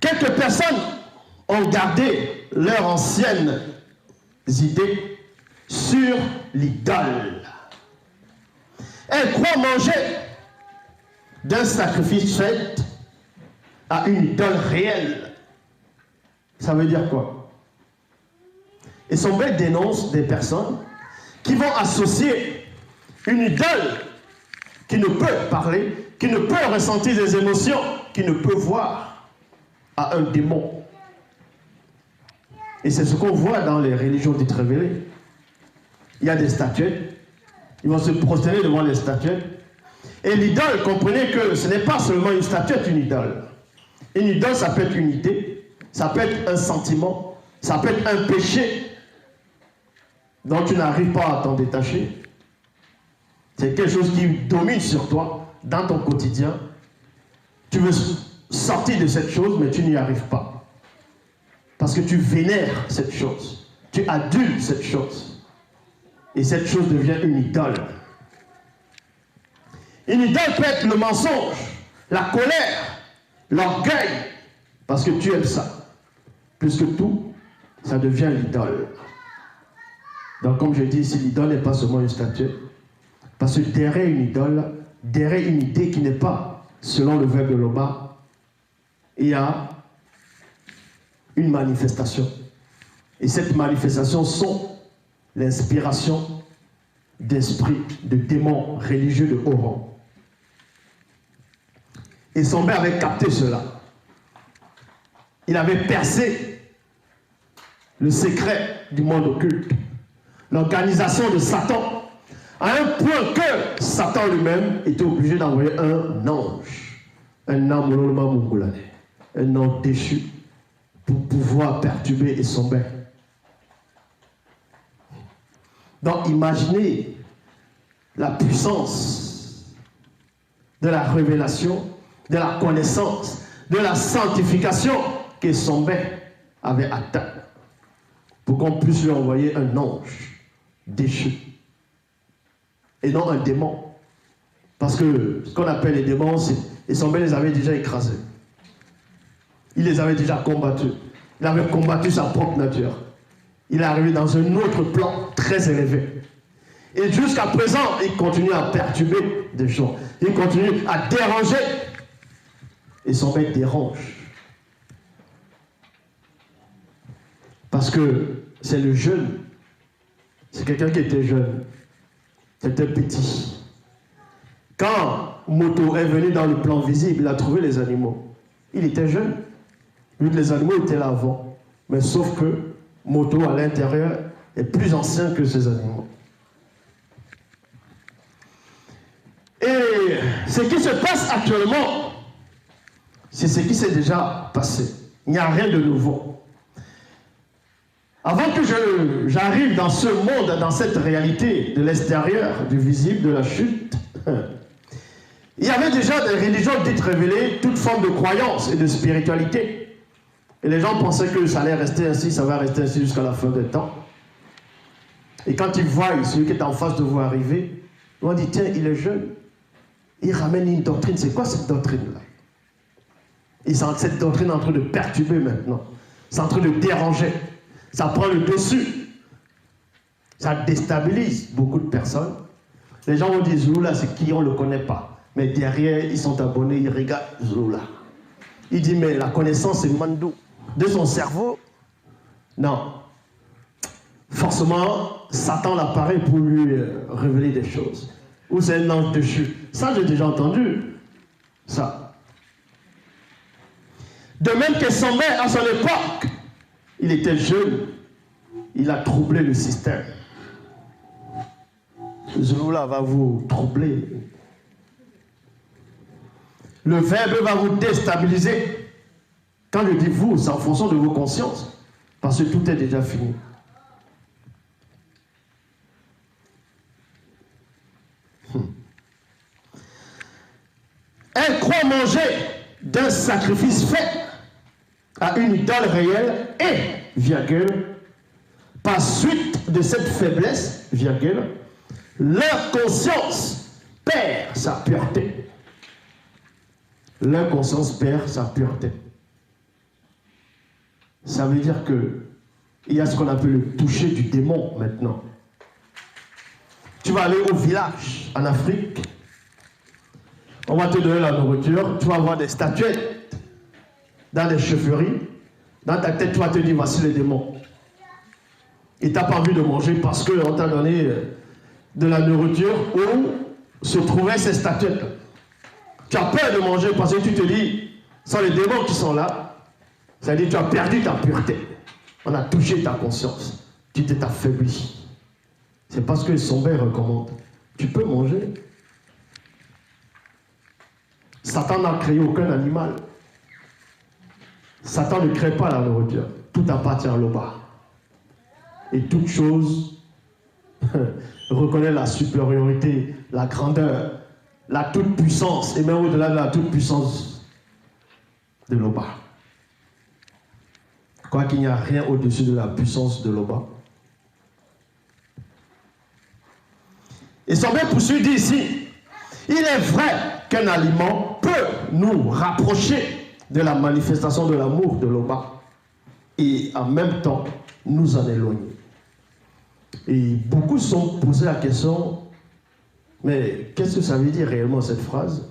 Quelques personnes ont gardé leurs anciennes idées sur l'idole. Elles croient manger d'un sacrifice fait à une idole réelle. Ça veut dire quoi? Et son bel dénonce des personnes qui vont associer une idole qui ne peut parler, qui ne peut ressentir des émotions, qui ne peut voir, à un démon. Et c'est ce qu'on voit dans les religions dites révélées. Il y a des statuettes, ils vont se prosterner devant les statuettes. Et l'idole, comprenez que ce n'est pas seulement une statuette, une idole. Une idole, ça peut être une idée, ça peut être un sentiment, ça peut être un péché dont tu n'arrives pas à t'en détacher. C'est quelque chose qui domine sur toi, dans ton quotidien. Tu veux sortir de cette chose, mais tu n'y arrives pas. Parce que tu vénères cette chose. Tu adules cette chose. Et cette chose devient une idole. Une idole peut être le mensonge, la colère, l'orgueil. Parce que tu aimes ça. Plus que tout, ça devient l'idole. Donc comme je dis ici, l'idole n'est pas seulement une statue. Parce que derrière une idole, derrière une idée qui n'est pas selon le verbe de Loba, il y a une manifestation. Et cette manifestation sont l'inspiration d'esprits, de démons religieux de haut rang. Et son père avait capté cela. Il avait percé le secret du monde occulte, l'organisation de Satan, à un point que Satan lui-même était obligé d'envoyer un ange, un ange déchu, pour pouvoir perturber et sombrer. Donc imaginez la puissance de la révélation, de la connaissance, de la sanctification que Sombé avait atteint, pour qu'on puisse lui envoyer un ange déchu et non un démon. Parce que ce qu'on appelle les démons, et Sombé les avait déjà écrasés. Il les avait déjà combattus. Il avait combattu sa propre nature. Il est arrivé dans un autre plan très élevé. Et jusqu'à présent, il continue à perturber des gens. Il continue à déranger. Et son mec dérange. Parce que c'est le jeune. C'est quelqu'un qui était jeune. C'était petit. Quand Moto est venu dans le plan visible, il a trouvé les animaux. Il était jeune. Lui, les animaux étaient là avant. Mais sauf que Moto, à l'intérieur, est plus ancien que ces animaux. Et ce qui se passe actuellement, c'est ce qui s'est déjà passé. Il n'y a rien de nouveau. Avant que j'arrive dans ce monde, dans cette réalité de l'extérieur, du visible, de la chute, il y avait déjà des religions dites révélées, toute forme de croyance et de spiritualité. Et les gens pensaient que ça allait rester ainsi, ça va rester ainsi jusqu'à la fin des temps. Et quand ils voient celui qui est en face de vous arriver, ils vont dire, tiens, il est jeune. Il ramène une doctrine. C'est quoi cette doctrine-là? Et cette doctrine est en train de perturber maintenant. C'est en train de déranger. Ça prend le dessus. Ça déstabilise beaucoup de personnes. Les gens vont dire, Zouloula, c'est qui? On ne le connaît pas. Mais derrière, ils sont abonnés, ils regardent Zouloula. Il dit, mais la connaissance, c'est Mandou. De son cerveau, non. Forcément, Satan l'apparaît pour lui révéler des choses. Ou c'est un ange déchu. Ça, j'ai déjà entendu. Ça. De même que son mère, à son époque, il était jeune. Il a troublé le système. Zouloula va vous troubler. Le verbe va vous déstabiliser. Quand je dis vous, c'est en fonction de vos consciences. Parce que tout est déjà fini. Elle croit manger d'un sacrifice fait à une idole réelle et, virgule, par suite de cette faiblesse, virgule, leur conscience perd sa pureté. Leur conscience perd sa pureté. Ça veut dire qu'il y a ce qu'on appelle le toucher du démon maintenant. Tu vas aller au village en Afrique, on va te donner la nourriture, tu vas avoir des statuettes dans les chefferies. Dans ta tête, tu vas te dire, voici les démons. Et tu n'as pas envie de manger parce qu'on t'a donné de la nourriture où se trouvaient ces statuettes. Tu as peur de manger parce que tu te dis, ce sont les démons qui sont là. C'est-à-dire que tu as perdu ta pureté. On a touché ta conscience. Tu t'es affaibli. C'est parce que son père recommande. Tu peux manger. Satan n'a créé aucun animal. Satan ne crée pas la nourriture. Tout appartient à l'Oba. Et toute chose reconnaît la supériorité, la grandeur, la toute-puissance, et même au-delà de la toute-puissance de l'Oba. Quoi qu'il n'y a rien au-dessus de la puissance de l'Oba. Et son père poursuit dit ici, il est vrai qu'un aliment peut nous rapprocher de la manifestation de l'amour de l'Oba et en même temps nous en éloigner. Et beaucoup se sont posé la question, mais qu'est-ce que ça veut dire réellement cette phrase?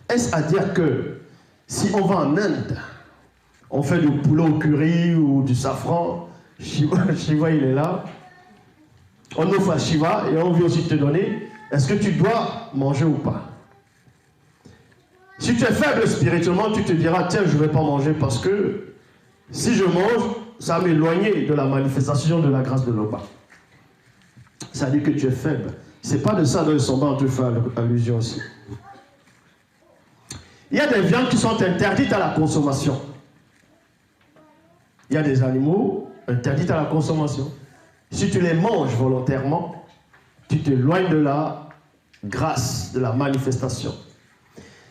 Est-ce à dire que si on va en Inde, on fait du poulet au curry ou du safran, Shiva il est là, on offre à Shiva et on veut aussi te donner, est-ce que tu dois manger ou pas? Si tu es faible spirituellement, tu te diras, tiens, je ne vais pas manger parce que si je mange, ça va m'éloigner de la manifestation de la grâce de l'Oba. Ça dit que tu es faible. Ce n'est pas de ça dont son banc te fait allusion aussi. Il y a des viandes qui sont interdites à la consommation. Il y a des animaux interdits à la consommation. Si tu les manges volontairement, tu t'éloignes de la grâce, de la manifestation.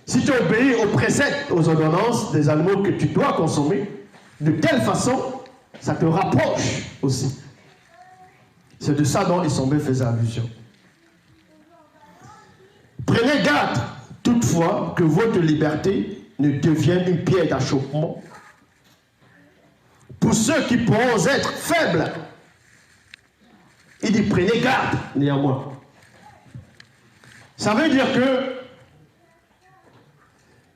Si tu obéis aux préceptes, aux ordonnances des animaux que tu dois consommer, de telle façon, ça te rapproche aussi. C'est de ça dont Issombé faisait allusion. Prenez garde, toutefois, que votre liberté ne devienne une pierre d'achoppement pour ceux qui pourront être faibles. Il dit, prenez garde, néanmoins. Ça veut dire que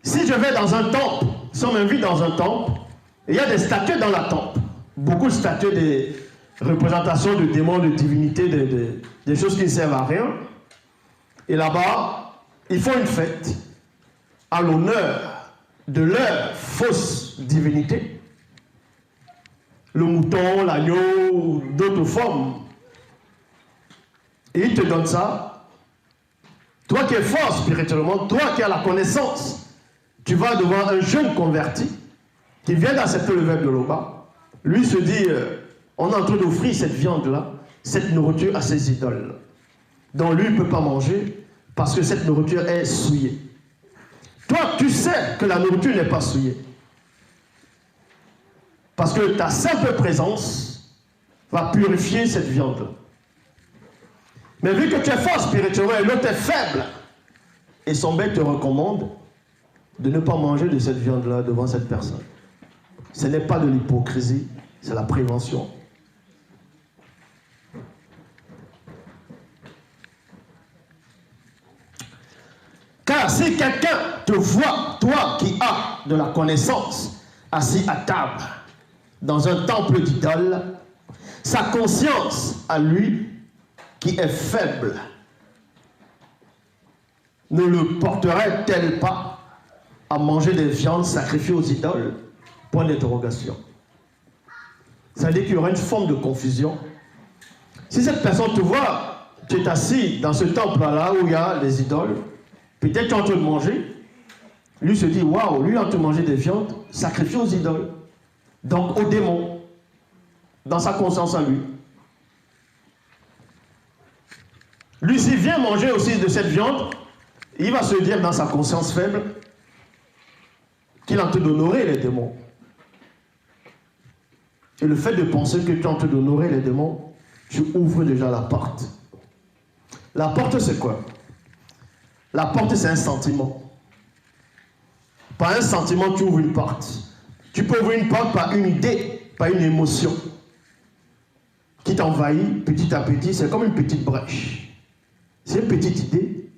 si je vais dans un temple, si on m'invite dans un temple, il y a des statues dans la temple. Beaucoup de statues, des représentations de démons, de divinités, des choses qui ne servent à rien. Et là-bas, ils font une fête à l'honneur de leur fausse divinité. Le mouton, l'agneau, d'autres formes. Et ils te donnent ça. Toi qui es fort spirituellement, toi qui as la connaissance, tu vas devant un jeune converti qui vient d'accepter le verbe de l'Oba. Lui se dit, on est en train d'offrir cette viande-là, cette nourriture à ses idoles. Donc lui ne peut pas manger parce que cette nourriture est souillée. Toi, tu sais que la nourriture n'est pas souillée. Parce que ta simple présence va purifier cette viande-là. Mais vu que tu es fort spirituellement et l'autre est faible, et son bête te recommande de ne pas manger de cette viande-là devant cette personne. Ce n'est pas de l'hypocrisie, c'est la prévention. Car si quelqu'un te voit, toi qui as de la connaissance, assis à table, dans un temple d'idole, sa conscience à lui, qui est faible, ne le porterait-elle pas à manger des viandes sacrifiées aux idoles? Point d'interrogation. Ça veut dire qu'il y aura une forme de confusion. Si cette personne te voit, tu es assis dans ce temple-là où il y a les idoles, peut-être tu es en train de manger, lui se dit, waouh, lui est en train de manger des viandes sacrifiées aux idoles. Donc aux démons, dans sa conscience à lui. Lui, s'il vient manger aussi de cette viande, il va se dire dans sa conscience faible qu'il est en train d'honorer les démons. Et le fait de penser que tu es en train d'honorer les démons, tu ouvres déjà la porte. La porte, c'est quoi? La porte, c'est un sentiment. Par un sentiment, tu ouvres une porte. Tu peux ouvrir une porte par une idée, par une émotion qui t'envahit petit à petit. C'est comme une petite brèche. C'est une petite idée.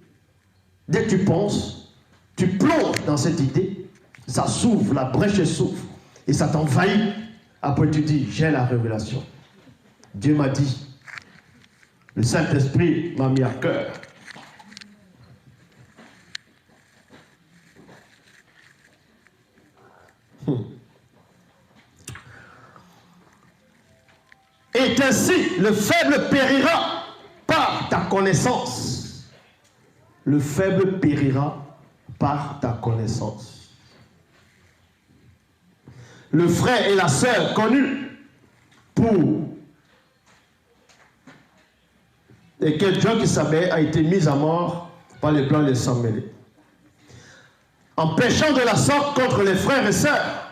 Dès que tu penses, tu plonges dans cette idée, ça s'ouvre, la brèche s'ouvre et ça t'envahit. Après tu dis, j'ai la révélation. Dieu m'a dit, le Saint-Esprit m'a mis à cœur. Et ainsi, le faible périra par ta connaissance. Le faible périra par ta connaissance. Le frère et la sœur connus pour lesquels John qui savait a été mis à mort par les blancs des sangs mêlés. En péchant de la sorte contre les frères et sœurs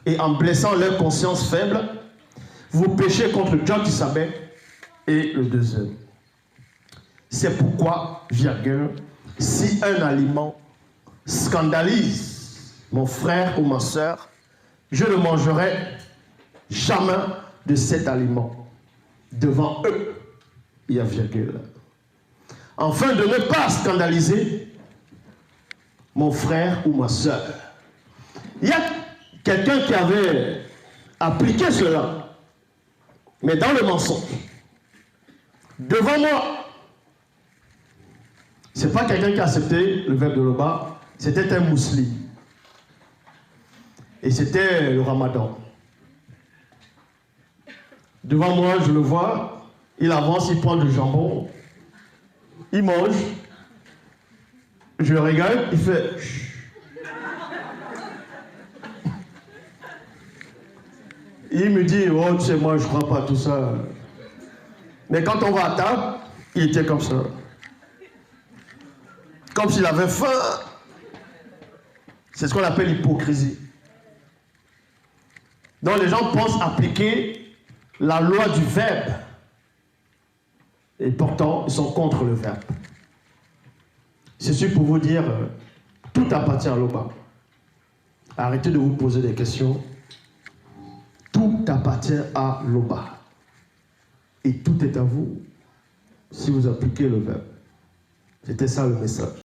et en blessant leur conscience faible, vous péchez contre John qui savait et le deuxième. C'est pourquoi, virgule, si un aliment scandalise mon frère ou ma sœur, je ne mangerai jamais de cet aliment devant eux. Il y a virgule. Afin de ne pas scandaliser mon frère ou ma sœur. Il y a quelqu'un qui avait appliqué cela, mais dans le mensonge. Devant moi, ce n'est pas quelqu'un qui a accepté le verbe de Loba, c'était un musulman. Et c'était le ramadan. Devant moi, je le vois, il avance, il prend du jambon, il mange, je le regarde, il fait... Il me dit, oh, tu sais, moi, je ne crois pas tout ça. Mais quand on va à table, il était comme ça. Comme s'il avait faim. C'est ce qu'on appelle l'hypocrisie. Donc les gens pensent appliquer la loi du verbe. Et pourtant, ils sont contre le verbe. C'est sûr pour vous dire, tout appartient à l'Oba. Arrêtez de vous poser des questions. Tout appartient à l'Oba. Et tout est à vous si vous appliquez le verbe. C'était ça le message.